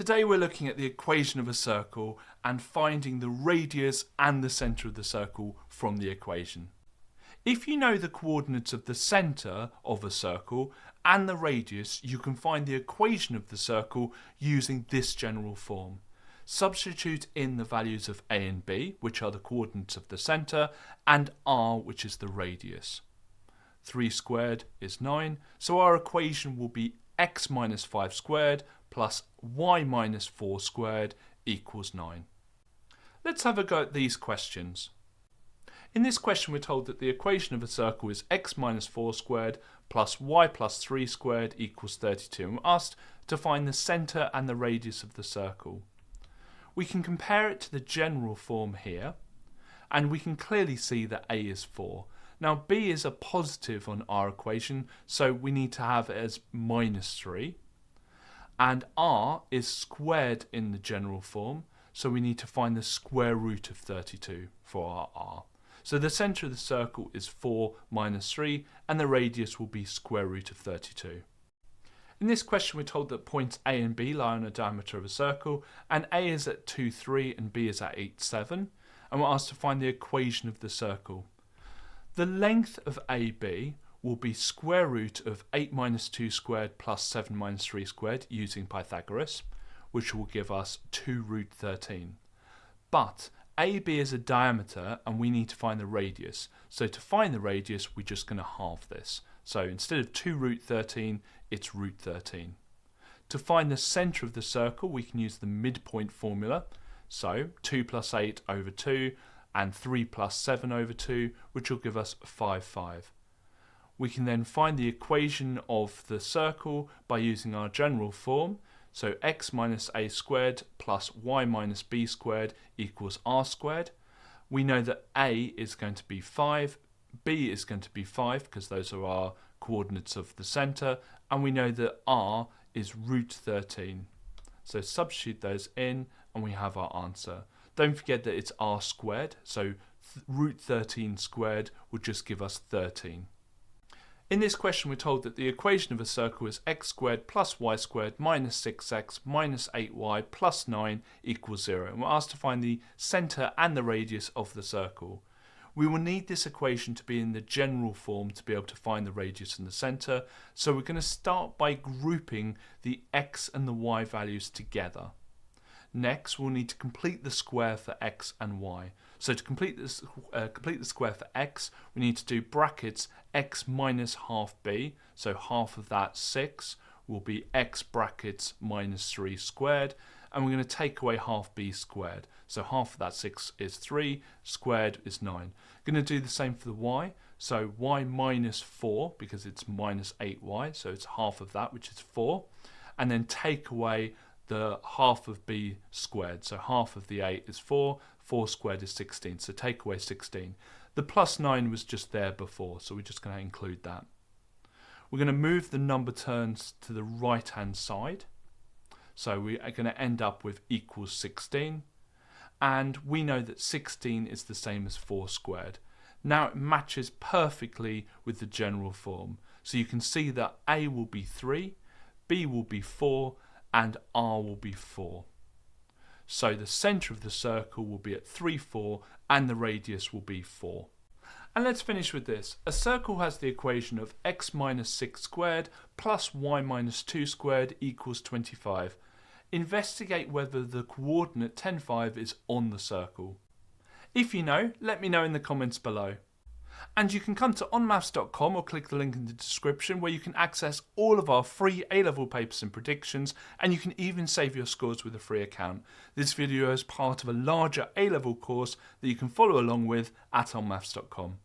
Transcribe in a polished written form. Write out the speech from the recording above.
Today we're looking at the equation of a circle and finding the radius and the centre of the circle from the equation. If you know the coordinates of the centre of a circle and the radius, you can find the equation of the circle using this general form. Substitute in the values of a and b, which are the coordinates of the centre, and r, which is the radius. 3 squared is 9, so our equation will be x minus 5 squared plus y minus 4 squared equals 9. Let's have a go at these questions. In this question we're told that the equation of a circle is x minus 4 squared plus y plus 3 squared equals 32, and we're asked to find the centre and the radius of the circle. We can compare it to the general form here, and we can clearly see that a is 4. Now b is a positive on our equation, so we need to have it as minus 3. And r is squared in the general form, so we need to find the square root of 32 for our r. So the centre of the circle is 4 minus 3, and the radius will be square root of 32. In this question we're told that points A and B lie on a diameter of a circle, and A is at 2, 3 and B is at 8, 7, and we're asked to find the equation of the circle. The length of AB will be square root of 8 minus 2 squared plus 7 minus 3 squared using Pythagoras, which will give us 2 root 13. But AB is a diameter and we need to find the radius. So to find the radius, we're just going to halve this. So instead of 2 root 13, it's root 13. To find the centre of the circle, we can use the midpoint formula. So 2 plus 8 over 2 and 3 plus 7 over 2, which will give us 5, 5. We can then find the equation of the circle by using our general form. So x minus a squared plus y minus b squared equals r squared. We know that a is going to be 5, b is going to be 5 because those are our coordinates of the centre, and we know that r is root 13. So substitute those in and we have our answer. Don't forget that it's r squared, so root 13 squared would just give us 13. In this question we're told that the equation of a circle is x squared plus y squared minus 6x minus 8y plus 9 equals 0, and we're asked to find the centre and the radius of the circle. We will need this equation to be in the general form to be able to find the radius and the centre, so we're going to start by grouping the x and the y values together. Next, we'll need to complete the square for x and y. So to complete the square for x, we need to do brackets x minus half b, so half of that 6 will be x brackets minus 3 squared, and we're going to take away half b squared. So half of that 6 is 3, squared is 9. Going to do the same for the y, so y minus 4, because it's minus 8y, so it's half of that, which is 4, and then take away the half of b squared, so half of the 8 is 4, 4 squared is 16, so take away 16. The plus 9 was just there before, so we're just going to include that. We're going to move the number terms to the right hand side, so we are going to end up with equals 16, and we know that 16 is the same as 4 squared. Now it matches perfectly with the general form, so you can see that a will be 3, b will be 4, and r will be 4. So the centre of the circle will be at 3, 4, and the radius will be 4. And let's finish with this. A circle has the equation of x minus 6 squared plus y minus 2 squared equals 25. Investigate whether the coordinate 10, 5 is on the circle. If you know, let me know in the comments below. And you can come to onmaths.com or click the link in the description where you can access all of our free A-level papers and predictions, and you can even save your scores with a free account. This video is part of a larger A-level course that you can follow along with at onmaths.com.